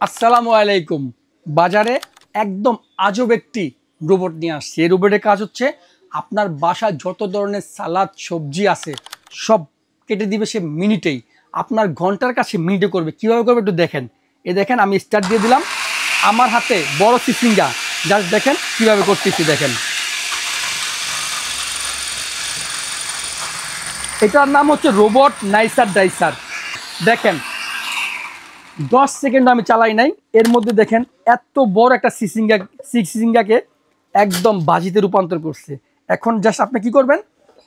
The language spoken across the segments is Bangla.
আসসালামু আলাইকুম। বাজারে একদম আজব একটি রোবট নিয়ে আসছে। এই রোবটের কাজ হচ্ছে আপনার বাসায় যত ধরনের সালাদ সবজি আছে সব কেটে দিবে সে মিনিটেই। আপনার ঘন্টার কাছে মিনিটে করবে। কীভাবে করবে একটু দেখেন। এই দেখেন আমি স্টার্ট দিয়ে দিলাম। আমার হাতে বড় চিচিঙ্গা, জাস্ট দেখেন কীভাবে করতেছি। দেখেন, এটার নাম হচ্ছে রোবট নাইসার ডাইসার। দেখেন 10 সেকেন্ড আমি চালাই নাই, এর মধ্যে দেখেন এত বড় একটা সিসিঙ্গাকে একদম বাজিতে রূপান্তর করছে। এখন জাস্ট আপনি কি করবেন,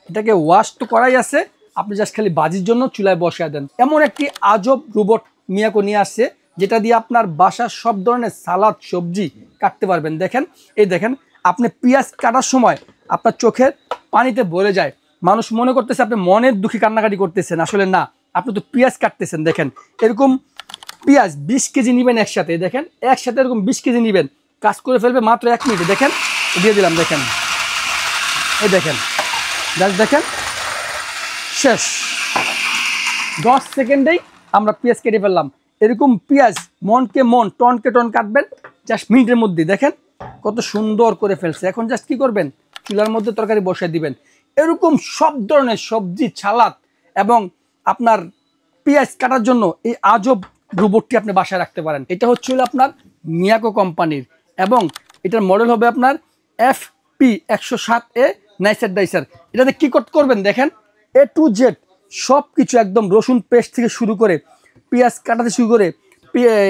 এটাকে ওয়াশ তো করাই আছে, আপনি জাস্ট খালি বাজির জন্য চুলায় বসিয়ে দেন। এমন একটি আজব রোবট মিয়াকো নিয়ে আসছে যেটা দিয়ে আপনার বাসার সব ধরনের সালাদ সবজি কাটতে পারবেন। দেখেন, এই দেখেন আপনি পেঁয়াজ কাটার সময় আপনার চোখের পানিতে ভরে যায়। মানুষ মনে করতেছে আপনি মনের দুঃখে কান্নাকাটি করতেছেন, আসলে না, আপনি তো পেঁয়াজ কাটতেছেন। দেখেন এরকম পেঁয়াজ 20 কেজি নেবেন একসাথে। দেখেন একসাথে এরকম 20 কেজি নেবেন, কাজ করে ফেলবে মাত্র 1 মিনিটে। দেখেন দিয়ে দিলাম, দেখেন এই দেখেন, জাস্ট দেখেন শেষ। 10 সেকেন্ডেই আমরা পেঁয়াজ কেটে ফেললাম। এরকম পেঁয়াজ মনকে মন টনকে টন কাটবেন জাস্ট মিনিটের মধ্যে। দেখেন কত সুন্দর করে ফেলছে। এখন জাস্ট কি করবেন, চুলার মধ্যে তরকারি বসিয়ে দিবেন। এরকম সব ধরনের সবজি সালাদ এবং আপনার পেঁয়াজ কাটার জন্য এই আজব রোবটটি আপনি বাসায় রাখতে পারেন। এটা হচ্ছে আপনার মিয়াকো কোম্পানির এবং এটার মডেল হবে আপনার FP107A নাইসার ডাইসার। এটাতে কি করবেন দেখেন, A to Z সব কিছু একদম রসুন পেস্ট থেকে শুরু করে পেঁয়াজ কাটাতে শুরু করে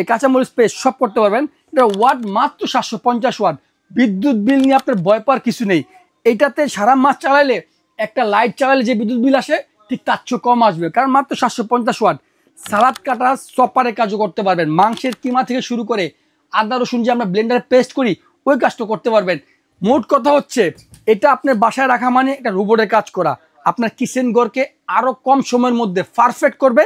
কাঁচামরিচ পেস্ট সব করতে পারবেন। এটা ওয়াট মাত্র 750 ওয়াট। বিদ্যুৎ বিল নিয়ে আপনার ভয় পাওয়ার কিছু নেই। এইটাতে সারা মাস চালাইলে একটা লাইট চালাইলে যে বিদ্যুৎ বিল আসে ঠিক তার চেয়ে কম আসবে, কারণ মাত্র 750 ওয়াট। সালাদ কাটা চপারের কাজও করতে পারবেন, মাংসের কিমা থেকে শুরু করে আদা রসুন যে আমরা ব্লেন্ডারে পেস্ট করি ওই কাজটা করতে পারবেন। মোট কথা হচ্ছে এটা আপনার বাসায় রাখা মানে একটা রোবটের কাজ করা। আপনার কিচেন ঘরকে আরো কম সময়ের মধ্যে পারফেক্ট করবে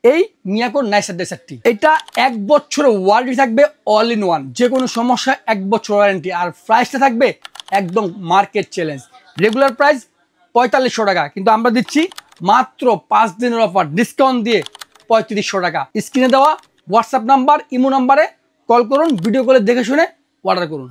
এই মিয়াকো নাইসার ডাইসারটি। এটা 1 বছরের ওয়ারেন্টি থাকবে, অল ইন ওয়ান, যে কোনো সমস্যা 1 বছর ওয়ারেন্টি। আর প্রাইসটা থাকবে একদম মার্কেট চ্যালেঞ্জ। রেগুলার প্রাইস 4500 টাকা, কিন্তু আমরা দিচ্ছি মাত্র 5 দিনের অফার ডিসকাউন্ট দিয়ে 3500 টাকা। স্ক্রিনে দেওয়া হোয়াটসঅ্যাপ নাম্বার ইমো নাম্বারে কল করুন, ভিডিও কলে দেখে শুনে অর্ডার করুন।